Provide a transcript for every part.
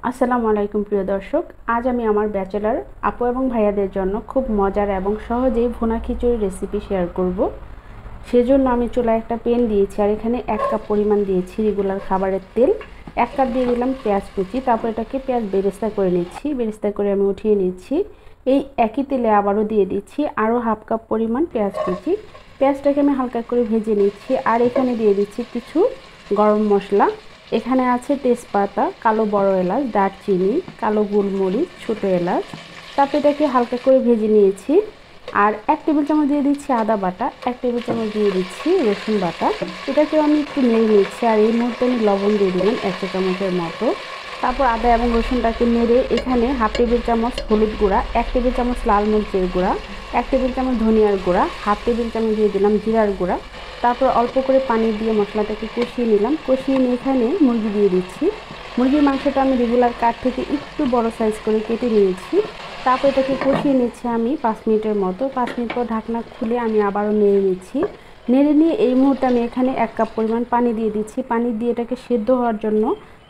আসসালামু আলাইকুম প্রিয় দর্শক, আজ আমি আমার ব্যাচেলর আপু এবং ভাইয়াদের জন্য খুব মজার এবং সহজেই ভুনা খিচুড়ি রেসিপি শেয়ার করব। সেজন্য আমি চুলায় একটা প্যান দিয়েছি আর এখানে 1 কাপ পরিমাণ দিয়েছি রেগুলার খাবারের তেল। 1 কাপ দিয়ে দিলাম পেঁয়াজ কুচি, তারপর এটাকে পেঁয়াজ বেরেস্তা করে নিচ্ছি। বেরেস্তা করে আমি উঠিয়ে নিচ্ছি। এই একই তেলে আবারও দিয়ে দিচ্ছি আরও 1/2 কাপ পরিমাণ পেঁয়াজ কুচি। পেঁয়াজটাকে আমি হালকা করে ভেজে নিচ্ছি আর এখানে দিয়ে দিচ্ছি কিছু গরম মশলা। এখানে আছে তেজপাতা, কালো বড় এলাচ, দারচিনি, কালো গোলমরিচ, ছোট এলাচ। তারপর এটাকে হালকা করে ভেজে নিয়েছি। আর 1 টেবিল চামচ দিয়ে দিচ্ছি আদা বাটা, 1 টেবিল চামচ দিয়ে দিচ্ছি রসুন বাটা। এটাকেও আমি একটু নেড়ে নিচ্ছি আর এই মুহূর্তে আমি লবণ দিয়ে দিলাম 1 চা চামচের মতো। তারপর আদা এবং রসুনটাকে নেড়ে এখানে 1/2 টেবিল চামচ হলুদ গুঁড়া, 1 টেবিল চামচ লাল মরিচের গুঁড়া, 1 টেবিল চামচ ধনিয়ার গুঁড়া, 1/2 টেবিল চামচ দিয়ে দিলাম জিরার গুঁড়া। তারপর অল্প করে পানি দিয়ে মশলাটাকে কষিয়ে নিলাম। কষিয়ে নিয়ে এখানে মুরগি দিয়ে দিচ্ছি। মুরগির মাংসটা আমি রেগুলার কাট থেকে একটু বড় সাইজ করে কেটে নিয়েছি। তারপর এটাকে কষিয়ে নিচ্ছি আমি 5 মিনিটের মতো। 5 মিনিট পর ঢাকনা খুলে আমি আবারও নেড়ে নিচ্ছি। নেড়ে নিয়ে এই মুহূর্তে আমি এখানে 1 কাপ পরিমাণ পানি দিয়ে দিচ্ছি। পানি দিয়ে এটাকে সেদ্ধ হওয়ার জন্য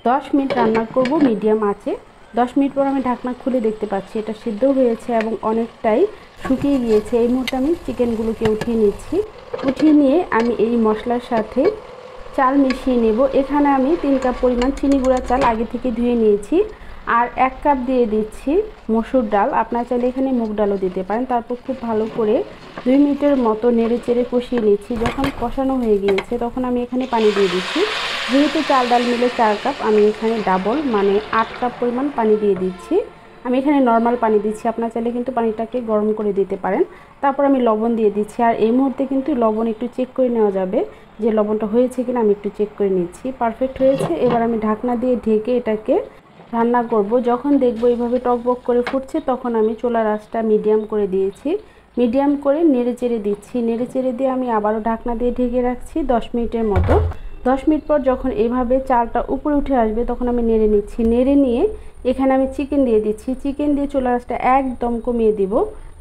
10 মিনিট রান্না করব মিডিয়াম আঁচে। 10 মিনিট পর আমি ঢাকনা খুলে দেখতে পাচ্ছি এটা সিদ্ধ হয়েছে এবং অনেকটাই শুকিয়ে গিয়েছে। এই মুহূর্তে আমি চিকেনগুলোকে উঠিয়ে নিচ্ছি। উঠিয়ে নিয়ে আমি এই মশলার সাথে চাল মিশিয়ে নেব। এখানে আমি 3 কাপ পরিমাণ চিনি গুঁড়া চাল আগে থেকে ধুয়ে নিয়েছি। আর 1 কাপ দিয়ে দিচ্ছি মসুর ডাল, আপনারা চাইলে এখানে মুগ ডালও দিতে পারেন। তারপর খুব ভালো করে 2 মিনিটের মতো নেড়ে চেড়ে কষিয়ে নিচ্ছি। যখন কষানো হয়ে গিয়েছে তখন আমি এখানে পানি দিয়ে দিচ্ছি। যেহেতু চাল ডাল মিলে 4 কাপ, আমি এখানে ডাবল মানে 8 কাপ পরিমাণ পানি দিয়ে দিচ্ছি। আমি এখানে নর্মাল পানি দিচ্ছি, আপনারা চাইলে কিন্তু পানিটাকে গরম করে দিতে পারেন। তারপর আমি লবণ দিয়ে দিচ্ছি আর এই মুহূর্তে কিন্তু লবণ একটু চেক করে নেওয়া যাবে যে লবণটা হয়েছে কিনা। আমি একটু চেক করে নিচ্ছি, পারফেক্ট হয়েছে। এবার আমি ঢাকনা দিয়ে ঢেকে এটাকে রান্না করব। যখন দেখব এইভাবে টকবক করে ফুটছে তখন আমি চুলার আঁচটা মিডিয়াম করে দিয়েছি। মিডিয়াম করে নেড়ে চেড়ে দিচ্ছি। নেড়ে চেড়ে দিয়ে আমি আবারও ঢাকনা দিয়ে ঢেকে রাখছি 10 মিনিটের মতো। 10 মিনিট পর যখন এইভাবে চালটা উপরে উঠে আসবে তখন আমি নেড়ে নিচ্ছি। নেড়ে নিয়ে এখানে আমি চিকেন দিয়ে দিচ্ছি। চিকেন দিয়ে চুলার আঁচটা একদম কমিয়ে দিব।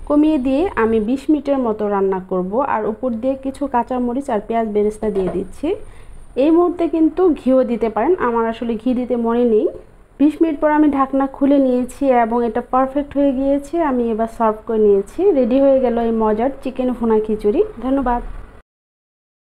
কমিয়ে দিয়ে আমি 20 মিনিটের মতো রান্না করব। আর উপর দিয়ে কিছু কাঁচামরিচ আর পেঁয়াজ বেরেস্তা দিয়ে দিচ্ছি। এই মুহূর্তে কিন্তু ঘিও দিতে পারেন, আমার আসলে ঘি দিতে মনে নেই। 20 মিনিট পর আমি ঢাকনা খুলে নিয়েছি এবং এটা পারফেক্ট হয়ে গিয়েছে। আমি এবার সার্ভ করে নিয়েছি। রেডি হয়ে গেল এই মজার চিকেন ভুনা খিচুড়ি। ধন্যবাদ।